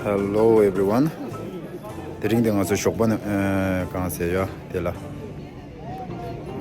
Hello everyone. Dering dengan so shokban kang se ya tela.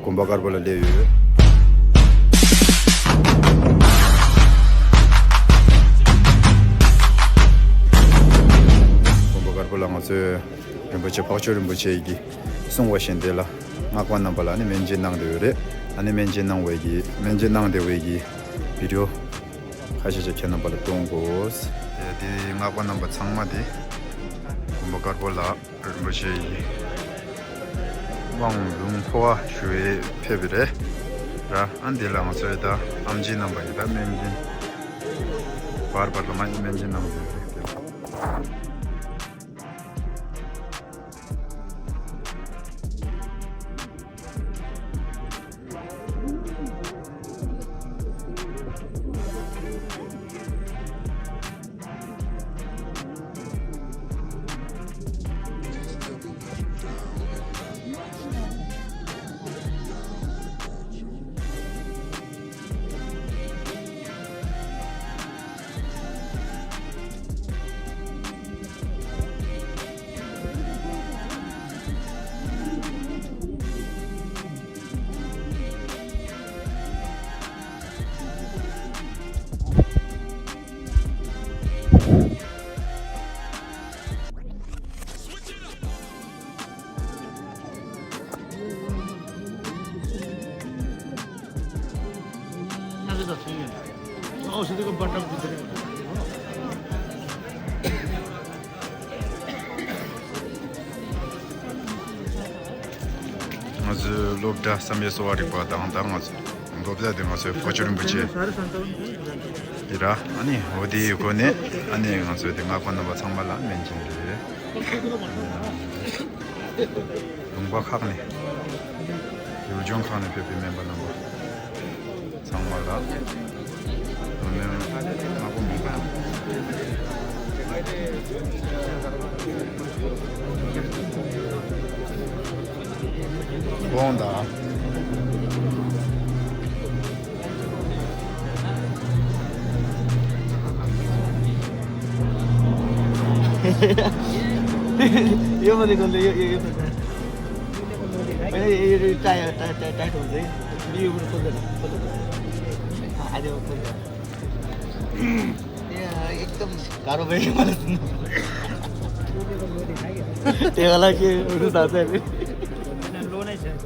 Kumbakar bola le yu. Kumbakar bola ngase rimbache pacho rimbache igi songwa shen tela. Ngakwan nang bala ni menjin nang de yure. Ani menjin nang wegi, menjin nang de wegi video 하시죠 캐는 바로 동고스 디 ngakwan nang ba changma di kumbakar bola rimbache igi 왕릉포와 슈의 페비레 라 안딜랑 저에다 암지 넘버이다 menjin 바르바르만 menjin 넘버 औषधि को button कितने आज लोबदा समय सवारी पाता हूँ तांग आज लोबदा दिन आज फॉर्चून बचे इरा 아니 어디 거네 아니 가서 내가 건너 봐 상발라 mention데 용박하네 요즘 칸에 페페 멤버 넘버 상발라 본다 이거만 이건데 이거 아니 짜야 돈데 미국으로 돈데 아주 या एकदम कारोबारी माणूस तेवाला की उडून आहे लोन आहे sir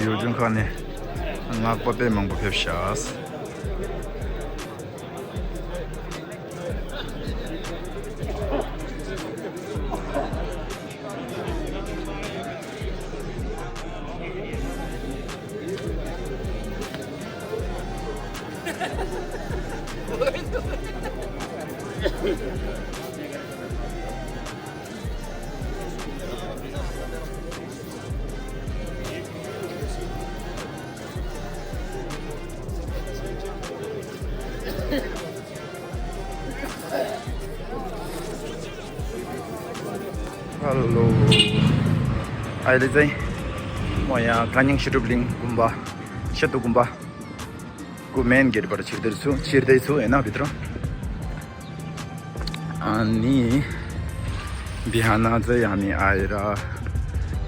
요즘 칸에 ngakpa mangpa phep shas Hello. अहिले चाहिँ म यहाँ कानिङ सिरुब्लिङ गुम्बा सेतो गुम्बाको मेन गेटबाट छिर्दैछु हैन भित्र अनि बिहान चाहिँ हामी आएर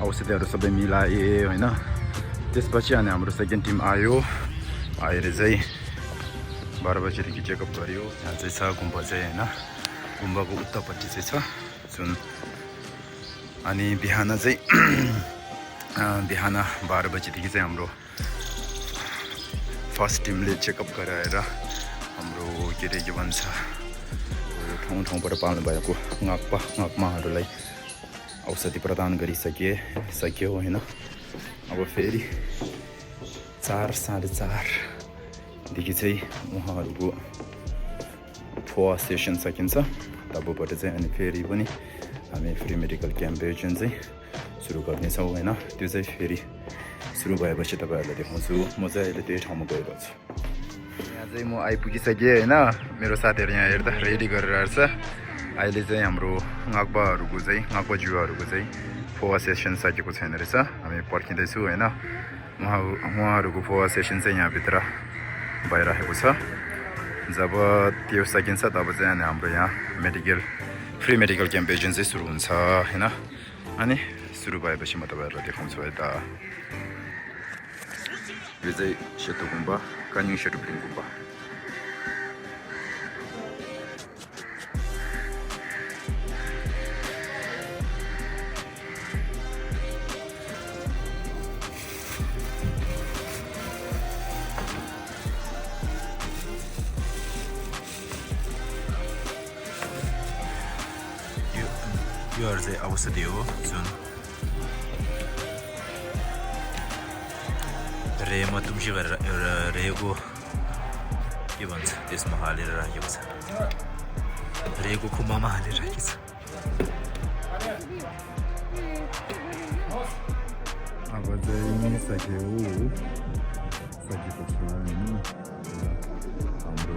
औषधिहरू सबै मिलाए हैन त्यसपछि अनि हाम्रो सेकेन्ड टिम आएर चाहिँ 12 बजेदेखि चेकअप गर्यो यहाँ चाहिँ छ गुम्बा चाहिँ हैन गुम्बाको उत्तरपट्टि चाहिँ छ जुन अनि बिहान चाहिँ बिहान 12 बजेदेखि चाहिँ हाम्रो फर्स्ट टिमले चेकअप गराएर हाम्रो के रे के भन्छ ठाउँ ठाउँबाट पाल्नु भएको ngakmaहरूलाई औषधि प्रदान गरिसक्यो हैन अब फेरि 4 साढे 4 देखि चाहिँ उहाँहरूको फोर सेसन सकिन्छ तबबाट चाहिँ अनि फेरि पनि हामी फ्री मेडिकल क्याम्पेन चाहिँ सुरु गर्नेछौँ हैन त्यो चाहिँ फेरि सुरु भएपछि तपाईहरुलाई देखाउँछु म चाहिँ अहिले त्यही ठाउँमा गएको छु यहाँ चाहिँ म आइपुगिसकेँ हैन मेरो साथीहरु यहाँ हेर्दा रेडी गरेर आछ अहिले चाहिँ हाम्रो ngakbaहरूको चाहिँ ngakba जुवाहरूको चाहिँ फोर सेसन सकेको छैन रहेछ हामी पर्खिँदै छु हैन उहाँहरूको फोर सेसन चाहिँ यहाँ भित्र भइरहेको छ जब त्यो सकिन्छ तब चाहिँ हाम्रो यहाँ फ्री मेडिकल क्याम्पेन चाहिँ सुरु हुन्छ हैन अनि सुरु भएपछि म तपाईहरुलाई देखाउँछु है त यो चाहिँ सेतो गुम्बा कानिङ सेटुप्लिङ गुम्बा यो चाहिँ औषधि हो जुन रेमा तुमसी गरेर एउटा रेको के भन्छ त्यसमा हालेर राखेको छ रेको खुम्बामा हालेर राखेको छ अब चाहिँ सकेको छ हैन हाम्रो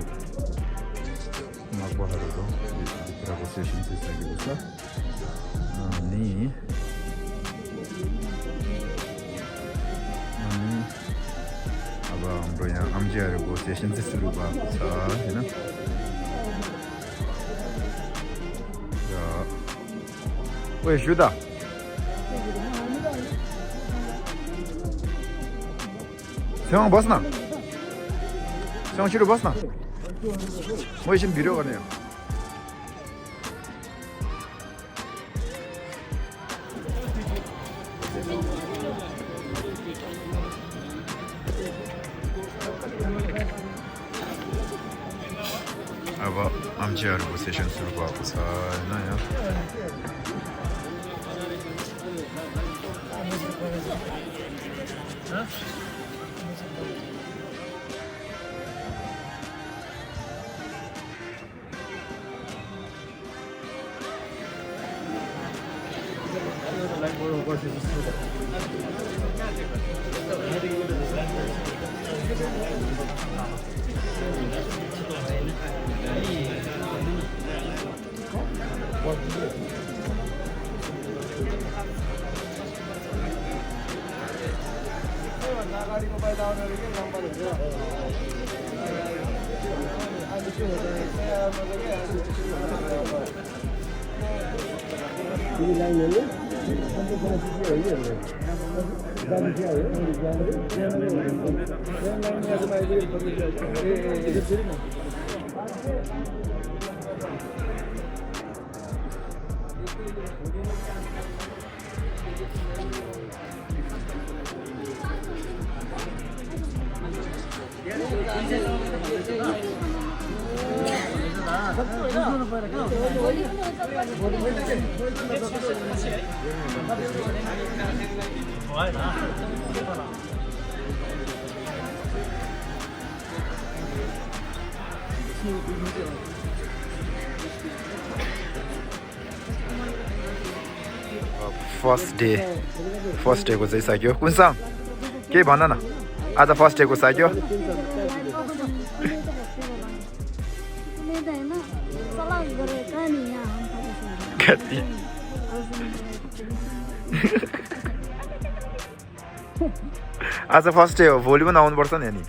ngakbaहरूको भित्रको सेसन चाहिँ सकेको छ अनि अब हाम्रो यहाँ आम्जीहरूको सेसन चाहिँ सुरु भएको छ हैन र ओए सुदा सँग बस्न सँग छिटो बस्न म एकछिन भिडियो गर्ने हो अब आम्जीहरूको सेसन सुरु भएको छ हैन यहाँ फर्स्ट डे को चाहिँ सक्यो कुनसँग के भन न आज फर्स्ट डे को सक्यो आज फर्स्ट डे हो भोलि पनि आउनुपर्छ नि अनि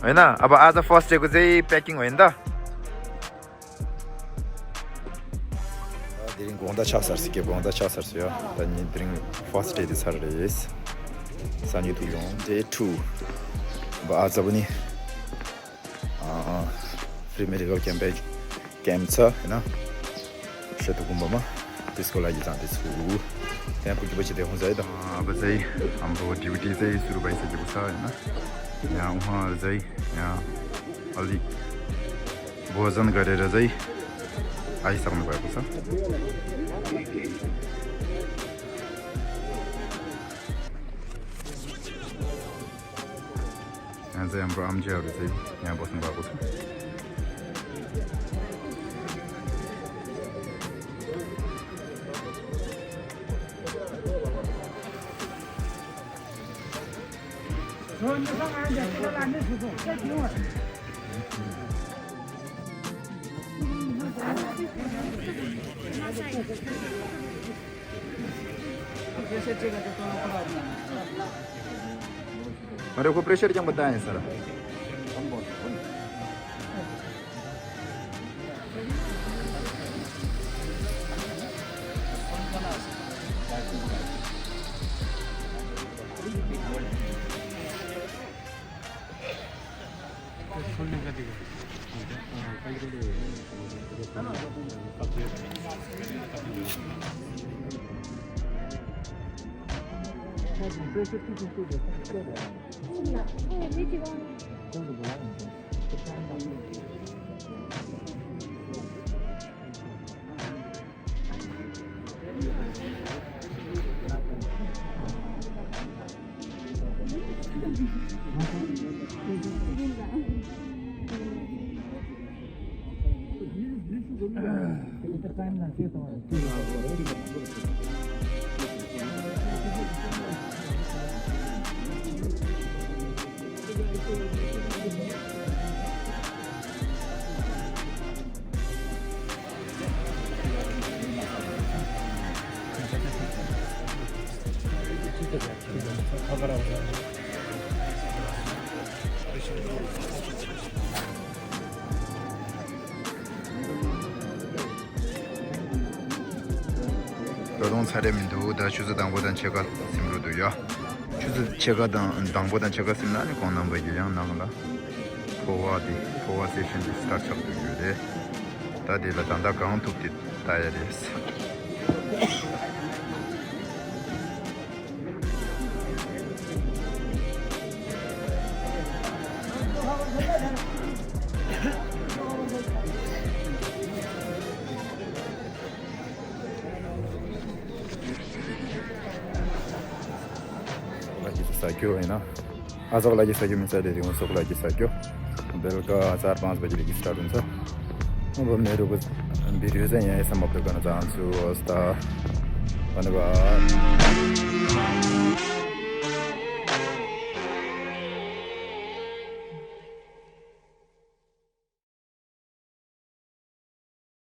हैन अब आज फर्स्ट डे को चाहिँ प्याकिङ होइन त Dering gonda chasarsi ke gonda chasarsi ya. Dan dering first day sarres. Sanyu tulong day 2. Ba आज पनि फ्री मेडिकल क्याम्प छ हैन सेतो गुम्बामा त्यसको लागि जाँदैछु त्यहाँ पुगेपछि देखाउँछ है त अब चाहिँ हाम्रो ड्युटी चाहिँ सुरु भइसकेको छ होइन यहाँ उहाँहरू चाहिँ यहाँ अलिक भोजन गरेर चाहिँ आइसक्नु भएको छ यहाँ चाहिँ हाम्रो आम्जीहरू चाहिँ यहाँ बस्नु भएको छ मेरे को प्रेशर क्या बताएं सर 노동 차례민도 다 주저당보단 제가 심로도요. 주저 제가 당보단 제가 심나니 공남 버기양 나가라. 포와 세션 스타트 업되게 다들 단다 카운트 티 타야레스. सक्यो हैन आजको लागि सक्यो मिसा धेरै उसको लागि सक्यो बेलुका 4-5 बजेदेखि स्टार्ट हुन्छ अब मेरो भिडियो चाहिँ यहाँ समाप्त गर्न चाहन्छु हस् त धन्यवाद